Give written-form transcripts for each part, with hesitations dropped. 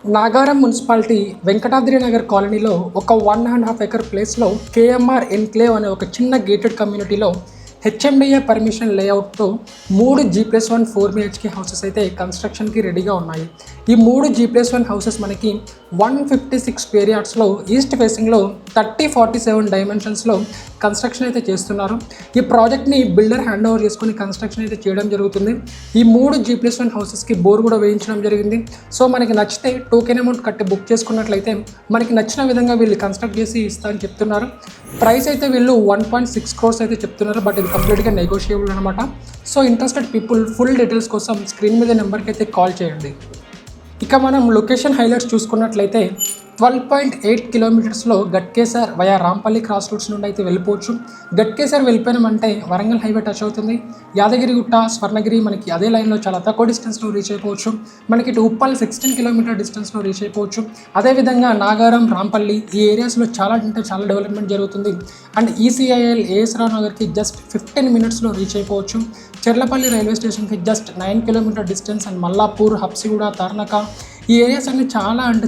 Nagaram municipality Venkatadri Nagar కాలనీలో ఒక 1.5 acre ప్లేస్లో కేఎంఆర్ ఎన్క్లేవ్ అనే ఒక చిన్న గేటెడ్ కమ్యూనిటీలో హెచ్ఎండిఏ పర్మిషన్ లేఅవుట్తో 3 G+1 4 BHK హౌసెస్ అయితే కన్స్ట్రక్షన్కి రెడీగా ఉన్నాయి. ఈ 3 G+1 హౌసెస్ మనకి 156 స్క్వేర్ యార్డ్స్లో ఈస్ట్ ఫేసింగ్లో 30-47 డైమెన్షన్స్లో కన్స్ట్రక్షన్ అయితే చేస్తున్నారు. ఈ ప్రాజెక్ట్ని బిల్డర్ హ్యాండ్ ఓవర్ చేసుకుని కన్స్ట్రక్షన్ అయితే చేయడం జరుగుతుంది. ఈ 3 G+1 హౌసెస్కి బోర్ కూడా వేయించడం జరిగింది. సో మనకి నచ్చితే టోకెన్ అమౌంట్ కట్టి బుక్ చేసుకున్నట్లయితే మనకి నచ్చిన విధంగా వీళ్ళు కన్స్ట్రక్ట్ చేసి ఇస్తా అని చెప్తున్నారు. ప్రైస్ అయితే వీళ్ళు 1.6 crores అయితే చెప్తున్నారు. బట్ ఇది కంప్లీట్గా నెగోషియబుల్ అనమాట. So interested people full details కోసం స్క్రీన్ మీద నెంబర్కి అయితే కాల్ చేయండి. ఇక మనం లొకేషన్ హైలైట్స్ చూసుకున్నట్లయితే 12.8 కిలోమీటర్స్లో Ghatkesar via Rampalli cross routes నుండి అయితే వెళ్ళిపోవచ్చు. గట్కేసర్ వెళ్ళిపోయినామంటే వరంగల్ హైవే టచ్ అవుతుంది. యాదగిరిగుట్ట, స్వర్ణగిరి మనకి అదే లైన్లో చాలా తక్కువ డిస్టెన్స్లో రీచ్ అయిపోవచ్చు. మనకి ఇటు ఉప్పల్ 16 కిలోమీటర్ డిస్టెన్స్లో రీచ్ అయిపోవచ్చు. అదేవిధంగా నాగారం, రాంపల్లి ఈ ఏరియాస్లో చాలా డెవలప్మెంట్ జరుగుతుంది. అండ్ ఈసీఐఎల్ ఏఎస్ రావు నగర్కి జస్ట్ 15 మినిట్స్లో రీచ్ అయిపోవచ్చు. చెర్లపల్లి రైల్వే స్టేషన్కి just 9 kilometre distance. And Mallapur, Habsiguda, Tarnaka ఈ ఏరియాస్ అన్ని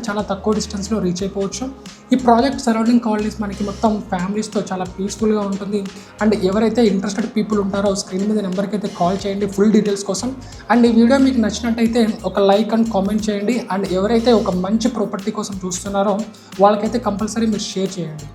చాలా తక్కువ డిస్టెన్స్లో రీచ్ అయిపోవచ్చు. ఈ ప్రాజెక్ట్ సరౌండింగ్ కాలనీస్ మనకి మొత్తం ఫ్యామిలీస్తో చాలా పీస్ఫుల్గా ఉంటుంది. అండ్ ఎవరైతే ఇంట్రెస్టెడ్ పీపుల్ ఉంటారో స్క్రీన్ మీద నెంబర్కి అయితే కాల్ చేయండి ఫుల్ డీటెయిల్స్ కోసం. అండ్ ఈ వీడియో మీకు నచ్చినట్టయితే ఒక లైక్ అండ్ కామెంట్ చేయండి. అండ్ ఎవరైతే ఒక మంచి ప్రాపర్టీ కోసం చూస్తున్నారో వాళ్ళకైతే కంపల్సరీ మీరు షేర్ చేయండి.